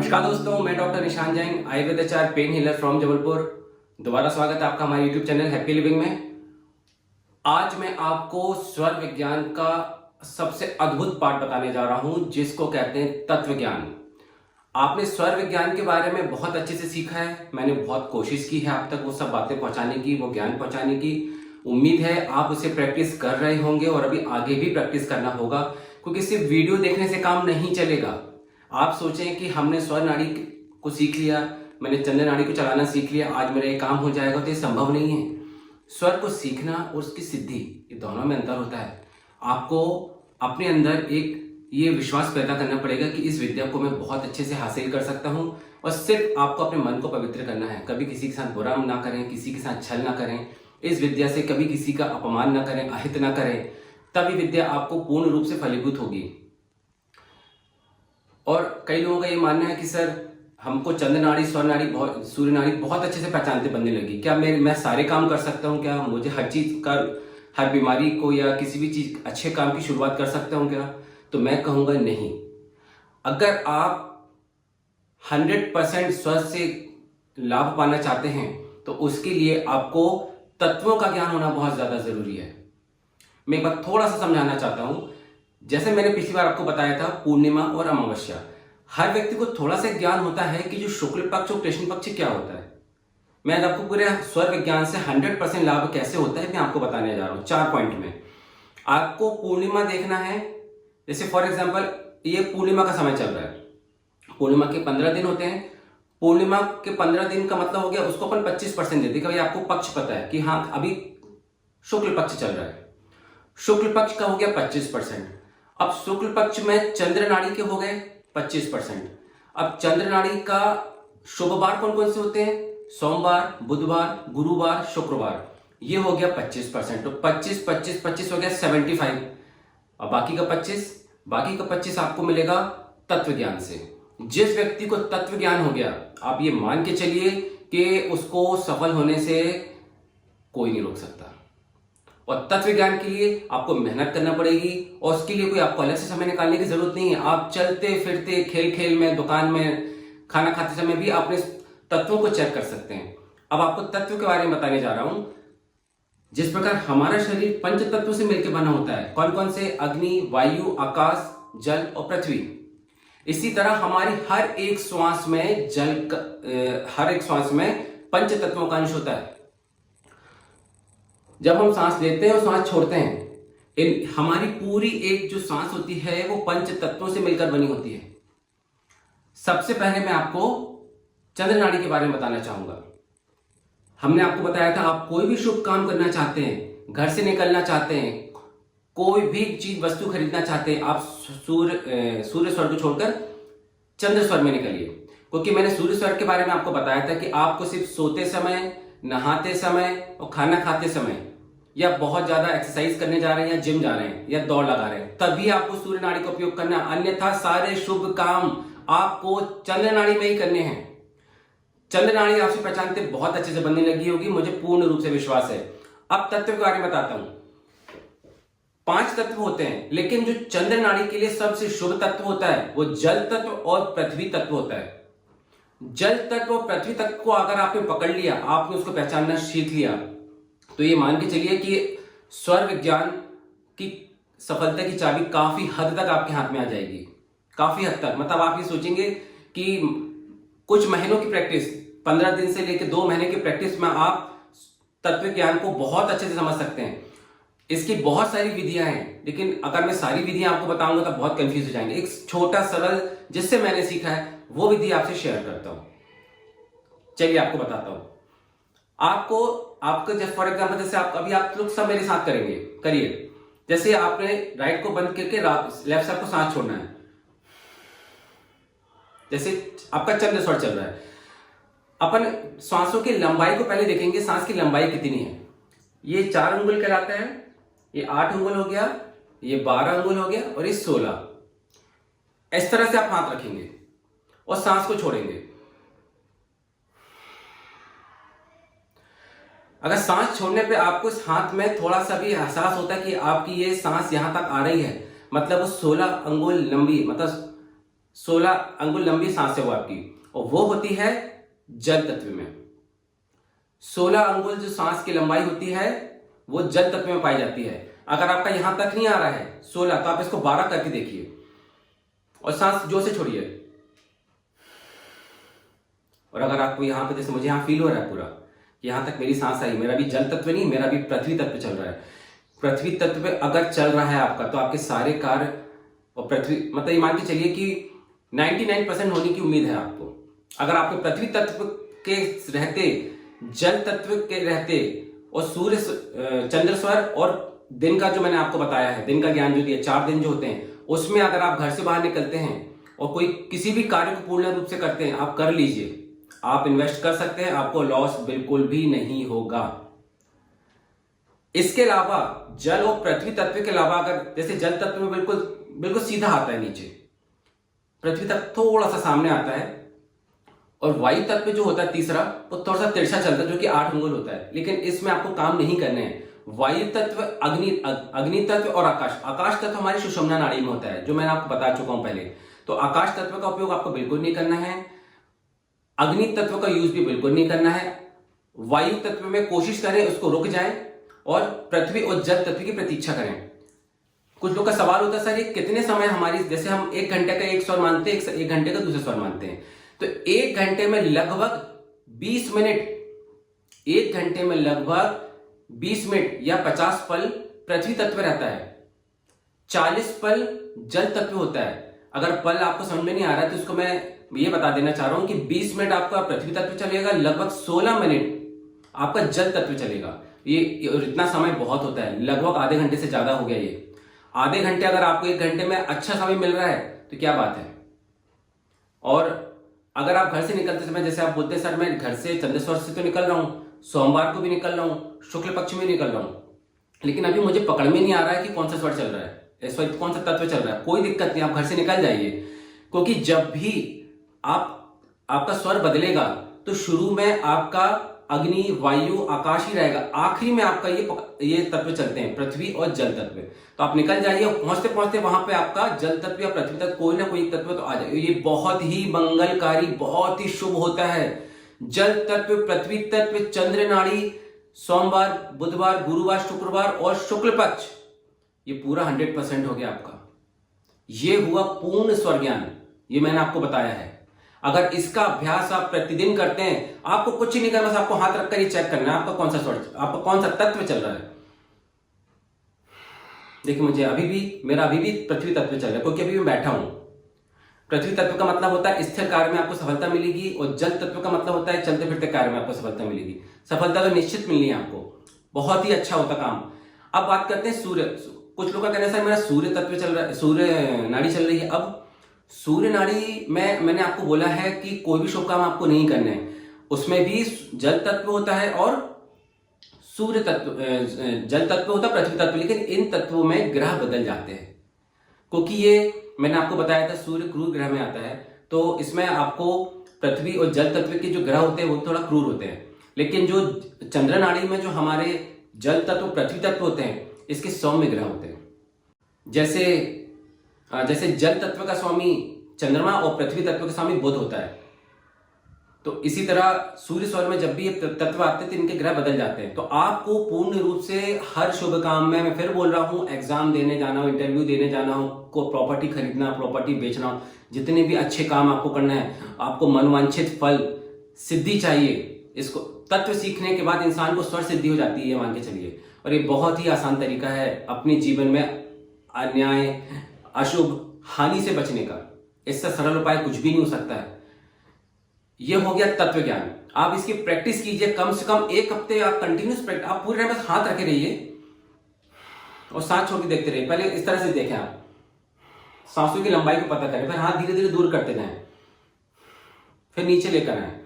नमस्कार दोस्तों, मैं डॉक्टर निशान जैन, आयुर्वेदाचार्य पेन हीलर फ्रॉम जबलपुर। दोबारा स्वागत है आपका हमारे यूट्यूब चैनल हैप्पी लिविंग में। आज मैं आपको स्वर विज्ञान का सबसे अद्भुत पाठ बताने जा रहा हूं, जिसको कहते हैं तत्व ज्ञान। आपने स्वर विज्ञान के बारे में बहुत अच्छे से सीखा है, मैंने बहुत कोशिश की है आप तक वो सब बातें पहुंचाने की, वो ज्ञान पहुंचाने की। उम्मीद है आप उसे प्रैक्टिस कर रहे होंगे और अभी आगे भी प्रैक्टिस करना होगा, क्योंकि सिर्फ वीडियो देखने से काम नहीं चलेगा। आप सोचें कि हमने स्वर नाड़ी को सीख लिया, मैंने चंद्र नाड़ी को चलाना सीख लिया, आज मेरा ये काम हो जाएगा, तो ये संभव नहीं है। स्वर को सीखना और उसकी सिद्धि, ये दोनों में अंतर होता है। आपको अपने अंदर एक ये विश्वास पैदा करना पड़ेगा कि इस विद्या को मैं बहुत अच्छे से हासिल कर सकता हूँ, और सिर्फ आपको अपने मन को पवित्र करना है। कभी किसी के साथ बुरा ना करें, किसी के साथ छल ना करें, इस विद्या से कभी किसी का अपमान ना करें, अहित ना करें, तभी विद्या आपको पूर्ण रूप से फलीभूत होगी। और कई लोगों का ये मानना है कि सर हमको चंद्र नाड़ी, स्वर नाड़ी, बहुत सूर्य नाड़ी बहुत अच्छे से पहचानते बनने लगी, क्या मैं सारे काम कर सकता हूँ? क्या मुझे हर चीज का, हर बीमारी को या किसी भी चीज अच्छे काम की शुरुआत कर सकता हूँ क्या? तो मैं कहूंगा नहीं। अगर आप 100% स्वस्थ से लाभ पाना चाहते हैं तो उसके लिए आपको तत्वों का ज्ञान होना बहुत ज्यादा जरूरी है। मैं एक बार थोड़ा सा समझाना चाहता हूं। जैसे मैंने पिछली बार आपको बताया था, पूर्णिमा और अमावस्या, हर व्यक्ति को थोड़ा सा ज्ञान होता है कि जो शुक्ल पक्ष और कृष्ण पक्ष क्या होता है। मैं आज आपको पूरे स्वर विज्ञान से 100% लाभ कैसे होता है मैं आपको बताने जा रहा हूं 4 पॉइंट में। आपको पूर्णिमा देखना है। जैसे फॉर एग्जाम्पल ये पूर्णिमा का समय चल रहा है, पूर्णिमा के 15 दिन होते हैं। पूर्णिमा के 15 दिन का मतलब हो गया, उसको अपन 25% देते हैं। आपको पक्ष पता है कि हाँ अभी शुक्ल पक्ष चल रहा है, शुक्ल पक्ष का हो गया 25%। अब शुक्ल पक्ष में चंद्र नाड़ी के हो गए 25%। अब चंद्र नाड़ी का शुभ बार कौन कौन से होते हैं? सोमवार, बुधवार, गुरुवार, शुक्रवार। ये हो गया 25%। तो 25 25 25 हो गया 75। अब बाकी का 25 आपको मिलेगा तत्व ज्ञान से। जिस व्यक्ति को तत्व ज्ञान हो गया, आप ये मान के चलिए कि उसको सफल होने से कोई नहीं रोक सकता। और तत्व ज्ञान के लिए आपको मेहनत करना पड़ेगी, और उसके लिए कोई आपको अलग से समय निकालने की जरूरत नहीं है। आप चलते फिरते, खेल खेल में, दुकान में, खाना खाते समय भी अपने तत्वों को चेक कर सकते हैं। अब आपको तत्व के बारे में बताने जा रहा हूं। जिस प्रकार हमारा शरीर पंच तत्वों से मिलकर बना होता है, कौन कौन से? अग्नि, वायु, आकाश, जल और पृथ्वी। इसी तरह हमारी हर एक श्वास में हर एक श्वास में पंच तत्वों का अंश होता है। जब हम सांस लेते हैं और सांस छोड़ते हैं, हमारी पूरी एक जो सांस होती है वो पंच तत्वों से मिलकर बनी होती है। सबसे पहले मैं आपको चंद्र नाड़ी के बारे में बताना चाहूंगा। हमने आपको बताया था, आप कोई भी शुभ काम करना चाहते हैं, घर से निकलना चाहते हैं, कोई भी चीज वस्तु खरीदना चाहते हैं, आप सूर्य स्वर को छोड़कर चंद्र स्वर में निकलिए। क्योंकि मैंने सूर्य स्वर के बारे में आपको बताया था कि आपको सिर्फ सोते समय, नहाते समय और खाना खाते समय, या बहुत ज्यादा एक्सरसाइज करने जा रहे हैं, या जिम जा रहे हैं, या दौड़ लगा रहे हैं, तभी आपको सूर्य नाड़ी का उपयोग करना है। अन्यथा सारे शुभ काम आपको चंद्र नाड़ी में ही करने हैं। चंद्र नाड़ी आपसे पहचानते बहुत अच्छे से बनने लगी होगी, मुझे पूर्ण रूप से विश्वास है। अब तत्व के बारे में बताता हूं। 5 तत्व होते हैं, लेकिन जो चंद्र नाड़ी के लिए सबसे शुभ तत्व होता है वो जल तत्व और पृथ्वी तत्व होता है। जल तत्व और पृथ्वी तत्व को अगर आपने पकड़ लिया, आपने उसको पहचानना सीख लिया, तो ये मान के चलिए कि स्वर विज्ञान की सफलता की चाबी काफी हद तक आपके हाथ में आ जाएगी। काफी हद तक मतलब आप ये सोचेंगे कि कुछ महीनों की प्रैक्टिस, 15 दिन से लेकर 2 महीने की प्रैक्टिस में आप तत्व ज्ञान को बहुत अच्छे से समझ सकते हैं। इसकी बहुत सारी विधियां हैं, लेकिन अगर मैं सारी विधियां आपको बताऊंगा तो बहुत कंफ्यूज हो जाएंगे। एक छोटा सरल जिससे मैंने सीखा है वो विधि आपसे शेयर करता हूं। चलिए आपको बताता हूं। आपको जैसे फॉर एग्जाम्पल, जैसे आप लोग सब मेरे साथ करिए। जैसे आपने राइट को बंद करके लेफ्ट साइड को सांस छोड़ना है। जैसे आपका चंद्र स्वर चल रहा है, अपन सांसों की लंबाई को पहले देखेंगे, सांस की लंबाई कितनी है। ये 4 अंगुल कहलाता है, ये 8 अंगुल हो गया, ये 12 अंगुल हो गया, और ये 16। इस तरह से आप हाथ रखेंगे और सांस को छोड़ेंगे। अगर सांस छोड़ने पे आपको इस हाथ में थोड़ा सा भी एहसास होता है कि आपकी ये सांस यहां तक आ रही है, मतलब वो 16 अंगुल लंबी, मतलब 16 अंगुल लंबी सांस है वो आपकी, और वो होती है जल तत्व में। 16 अंगुल जो सांस की लंबाई होती है वो जल तत्व में पाई जाती है। अगर आपका यहां तक नहीं आ रहा है 16, तो आप इसको 12 करके देखिए और सांस जोर से छोड़िए। और अगर आपको यहां पे, जैसे मुझे यहां फील हो रहा है पूरा, यहां तक मेरी सांस आई, मेरा भी जल तत्व नहीं, मेरा भी पृथ्वी तत्व चल रहा है। पृथ्वी तत्व पे अगर चल रहा है आपका, तो आपके सारे कार्य और पृथ्वी, मतलब ये मान के चलिए कि 99% होने की उम्मीद है आपको। अगर आपके पृथ्वी तत्व के रहते, जल तत्व के रहते और सूर्य, चंद्र, स्वर और दिन का जो मैंने आपको बताया है, दिन का ज्ञान जो दिया, 4 दिन जो होते हैं, उसमें अगर आप घर से बाहर निकलते हैं और कोई किसी भी कार्य को पूर्ण रूप से करते हैं, आप कर लीजिए, आप इन्वेस्ट कर सकते हैं, आपको लॉस बिल्कुल भी नहीं होगा। इसके अलावा जल और पृथ्वी तत्व के अलावा, अगर जैसे जल तत्व में बिल्कुल सीधा आता है नीचे, पृथ्वी तत्व थोड़ा सा सामने आता है, और वायु तत्व जो होता है तीसरा, वो थोड़ा सा तिरछा चलता है, जो कि 8 अंगुल होता है। लेकिन इसमें आपको काम नहीं करने हैं। वायु तत्व, अग्नि तत्व और आकाश तत्व हमारी सुषुम्ना नाड़ी में होता है, जो मैंने आपको बता चुका हूं पहले। तो आकाश तत्व का उपयोग आपको बिल्कुल नहीं करना है, अग्नि तत्व का यूज भी बिल्कुल नहीं करना है। वायु तत्व में कोशिश करें उसको रुक जाएं, और पृथ्वी और जल तत्व की प्रतीक्षा करें। कुछ लोग का सवाल होता है, सर ये कितने समय हमारी, जैसे हम 1 घंटे का एक स्वर मानते हैं, 1 घंटे का दूसरा स्वर मानते हैं, तो 1 घंटे में लगभग 20 मिनट, 1 घंटे में लगभग 20 मिनट या 50 पल पृथ्वी तत्व रहता है, 40 पल जल तत्व होता है। अगर पल आपको समझ में नहीं आ रहा है, तो उसको मैं ये बता देना चाह रहा हूं कि 20 मिनट आपका पृथ्वी तत्व चलेगा, लगभग 16 मिनट आपका जल तत्व चलेगा। ये इतना समय बहुत होता है, लगभग आधे घंटे से ज्यादा हो गया ये। आधे घंटे अगर आपको 1 घंटे में अच्छा समय मिल रहा है तो क्या बात है। और अगर आप घर से निकलते समय, जैसे आप बोलते हैं सर मैं घर से चंद्रेश्वर से तो निकल रहा हूं, सोमवार को भी निकल रहा हूं, शुक्ल पक्ष में निकल रहा हूं, लेकिन अभी मुझे पकड़ में नहीं आ रहा है कि कौन सा स्वर चल रहा है, इस वक्त कौन सा तत्व चल रहा है, कोई दिक्कत नहीं, आप घर से निकल जाइए। क्योंकि जब भी आपका स्वर बदलेगा, तो शुरू में आपका अग्नि, वायु, आकाश ही रहेगा, आखिरी में आपका ये तत्व चलते हैं, पृथ्वी और जल तत्व। तो आप निकल जाइए, और पहुंचते पहुंचते वहां पे आपका जल तत्व या पृथ्वी तत्व, कोई ना कोई तत्व तो आ जाए। ये बहुत ही मंगलकारी, बहुत ही शुभ होता है। जल तत्व, पृथ्वी तत्व, चंद्र नाड़ी, सोमवार, बुधवार, गुरुवार, शुक्रवार और शुक्ल पक्ष, ये पूरा 100% हो गया आपका। ये हुआ पूर्ण स्वर ज्ञान, ये मैंने आपको बताया है। अगर इसका अभ्यास आप प्रतिदिन करते हैं, आपको कुछ ही नहीं करना, बस आपको हाथ रखकर ये चेक करना है आपका कौन सा स्वर, आपका कौन सा तत्व चल रहा है। देखिए मुझे मेरा अभी भी पृथ्वी तत्व चल रहा है, क्योंकि अभी मैं बैठा हूं। पृथ्वी तत्व का मतलब होता है स्थिर कार्य में आपको सफलता मिलेगी, और जल तत्व का मतलब होता है चलते फिरते कार्य में आपको सफलता मिलेगी। सफलता तो निश्चित मिलनी है आपको, बहुत ही अच्छा होता काम। अब बात करते हैं सूर्य। कुछ लोग का कहना है सर मेरा सूर्य तत्व चल रहा है, सूर्य नाड़ी चल रही है। अब सूर्य नाड़ी में मैंने आपको बोला है कि कोई भी शुभ काम आपको नहीं करना है, उसमें भी जल तत्व होता है और सूर्य तत्व, जल तत्व होता है, पृथ्वी तत्व, लेकिन इन तत्वों में ग्रह बदल जाते हैं। क्योंकि ये मैंने आपको बताया था सूर्य क्रूर ग्रह में आता है, तो इसमें आपको पृथ्वी और जल तत्व के जो ग्रह होते हैं वो थोड़ा क्रूर होते हैं। लेकिन जो चंद्र नाड़ी में जो हमारे जल तत्व, पृथ्वी तत्व होते हैं, इसके सौम्य ग्रह होते हैं। जैसे जल तत्व का स्वामी चंद्रमा और पृथ्वी तत्व का स्वामी बुध होता है, तो इसी तरह सूर्य स्वर में जब भी ये तत्व आते हैं तो इनके ग्रह बदल जाते हैं। तो आपको पूर्ण रूप से हर शुभ काम में, मैं फिर बोल रहा हूं, एग्जाम देने जाना हो, इंटरव्यू देने जाना हो, को प्रॉपर्टी खरीदना, प्रॉपर्टी बेचना हो, जितने भी अच्छे काम आपको करना है, आपको मनवांछित फल, सिद्धि चाहिए। इसको तत्व सीखने के बाद इंसान को स्वर सिद्धि हो जाती है, मान के चलिए। और ये बहुत ही आसान तरीका है अपने जीवन में अन्याय, अशुभ, हानि से बचने का। इससे सरल उपाय कुछ भी नहीं हो सकता है। यह हो गया तत्व ज्ञान। आप इसकी प्रैक्टिस कीजिए, कम से कम 1 हफ्ते आप कंटिन्यूस प्रैक्टिस, आप पूरे टाइम बस हाथ रखे रहिए और सांस छोड़ के देखते रहिए। पहले इस तरह से देखें, आप सांसों की लंबाई को पता करें, फिर हाथ धीरे धीरे दूर करते जाएं, फिर नीचे लेकर आए।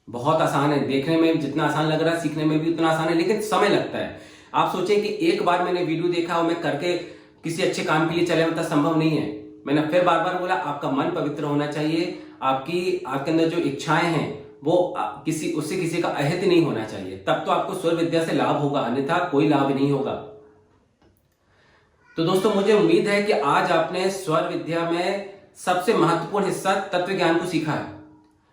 बहुत आसान है, देखने में जितना आसान लग रहा है सीखने में भी उतना आसान है, लेकिन समय लगता है। आप सोचें कि एक बार मैंने वीडियो देखा और मैं करके किसी अच्छे काम के लिए चले, मतलब संभव नहीं है। मैंने फिर बार बार बोला, आपका मन पवित्र होना चाहिए, आपके अंदर जो इच्छाएं हैं वो उससे किसी का अहित नहीं होना चाहिए, तब तो आपको स्वर विद्या से लाभ होगा, अन्यथा कोई लाभ नहीं होगा। तो दोस्तों मुझे उम्मीद है कि आज आपने स्वर विद्या में सबसे महत्वपूर्ण हिस्सा तत्व ज्ञान को सीखा है।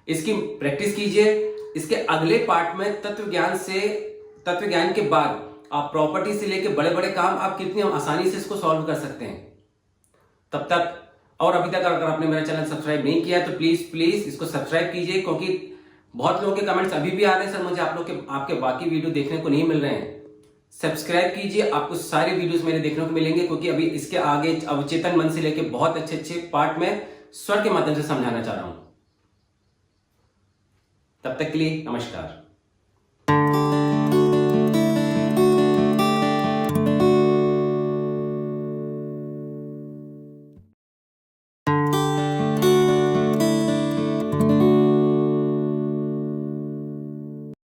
इसकी प्रैक्टिस कीजिए। इसके अगले पार्ट में तत्व ज्ञान के बाद आप प्रॉपर्टी से लेकर बड़े बड़े काम आप कितनी आसानी से इसको सॉल्व कर सकते हैं। तब तक, और अभी तक अगर आपने मेरा चैनल सब्सक्राइब नहीं किया तो प्लीज इसको सब्सक्राइब कीजिए, क्योंकि बहुत लोगों के कमेंट्स अभी भी आ रहे हैं, सर मुझे आपके बाकी वीडियो देखने को नहीं मिल रहे हैं। सब्सक्राइब कीजिए, आपको सारे वीडियोस मेरे देखने को मिलेंगे, क्योंकि अभी इसके आगे अवचेतन मन से लेके बहुत अच्छे पार्ट में स्वर के माध्यम से समझाना चाह रहा हूं। तब तक के लिए नमस्कार।